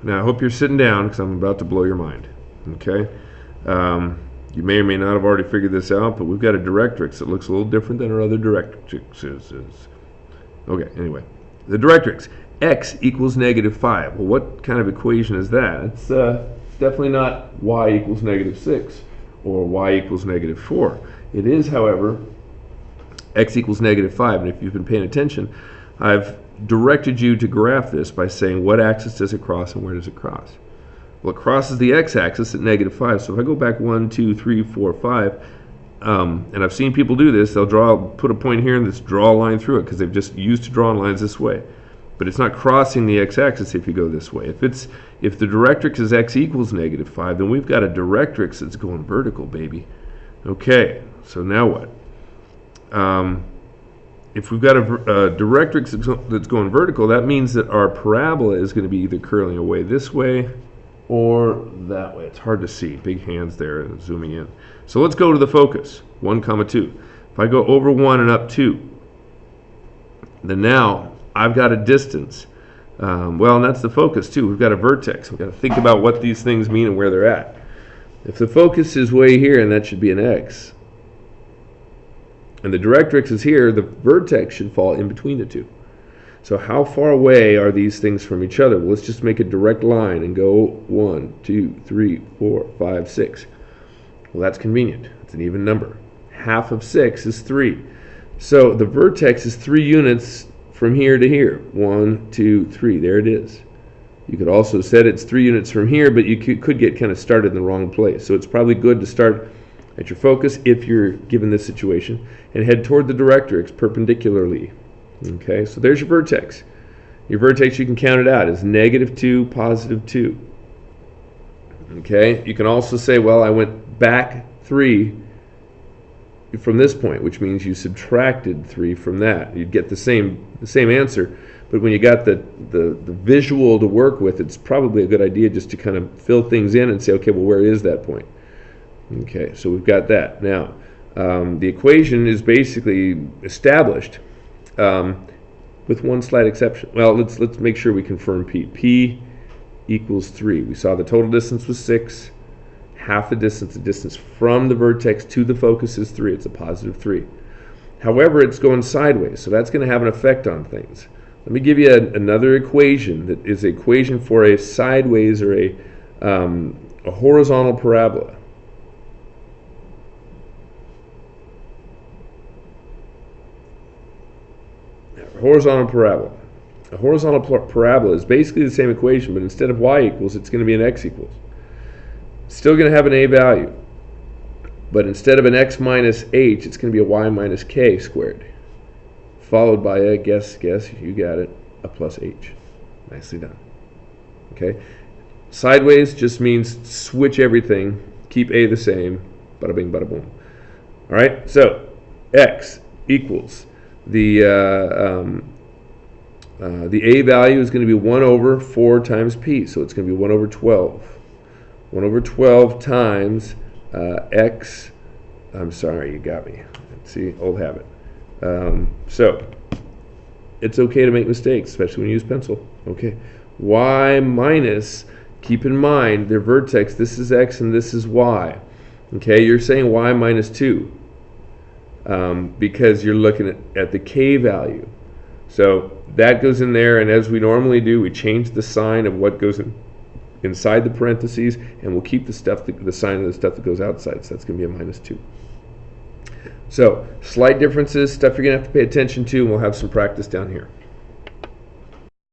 Now, I hope you're sitting down because I'm about to blow your mind. Okay? You may or may not have already figured this out, but we've got a directrix that looks a little different than our other directrixes. Okay, anyway. The directrix, x equals -5. Well, what kind of equation is that? It's definitely not y equals -6 or y equals -4. It is, however, x equals -5. And if you've been paying attention, I've directed you to graph this by saying what axis does it cross and where does it cross. Well, it crosses the x-axis at -5. So if I go back 1, 2, 3, 4, 5, and I've seen people do this, they'll put a point here and just draw a line through it because they've just used to drawing lines this way. But it's not crossing the x-axis if you go this way. If the directrix is x equals -5, then we've got a directrix that's going vertical, baby. Okay, so now what? If we've got a directrix that's going vertical, that means that our parabola is going to be either curling away this way or that way. It's hard to see. Big hands there zooming in. So let's go to the focus, 1, 2. If I go over 1 and up 2, then now I've got a distance. Well, and that's the focus too. We've got a vertex. We've got to think about what these things mean and where they're at. If the focus is way here, and that should be an x, and the directrix is here, the vertex should fall in between the two. So how far away are these things from each other? Well, let's just make a direct line and go 1, 2, 3, 4, 5, 6. Well, that's convenient. It's an even number. Half of 6 is 3. So the vertex is 3 units from here to here. 1, 2, 3. There it is. You could also set it's 3 units from here, but you could get kind of started in the wrong place. So it's probably good to start at your focus if you're given this situation and head toward the directrix perpendicularly. Okay, so there's your vertex. Your vertex, you can count it out, is -2, +2. Okay, you can also say, well, I went back 3 from this point, which means you subtracted 3 from that. You'd get the same answer, but when you got the visual to work with, it's probably a good idea just to kind of fill things in and say, okay, well, where is that point? Okay, so we've got that. Now, the equation is basically established with one slight exception. Well, let's make sure we confirm P. P equals 3. We saw the total distance was 6. Half the distance from the vertex to the focus is 3. It's a +3. However, it's going sideways, so that's going to have an effect on things. Let me give you another equation that is an equation for a sideways or a horizontal parabola. Horizontal parabola. A horizontal parabola is basically the same equation, but instead of y equals, it's going to be an x equals. Still going to have an a value, but instead of an x minus h, it's going to be a y minus k squared, followed by a, guess, you got it, a plus h. Nicely done. Okay. Sideways just means switch everything, keep a the same, bada bing, bada boom. All right, so x equals the a value is going to be 1 over 4 times p, so it's going to be 1 over 12. 1 over 12 times x, I'm sorry, you got me. See, old habit. So, it's okay to make mistakes, especially when you use pencil. Okay, y minus, keep in mind, their vertex, this is x and this is y. Okay, you're saying y minus 2. Because you're looking at the k value. So that goes in there, and as we normally do, we change the sign of what goes inside the parentheses, and we'll keep the sign of the stuff that goes outside. So that's going to be a -2. So slight differences, stuff you're going to have to pay attention to, and we'll have some practice down here.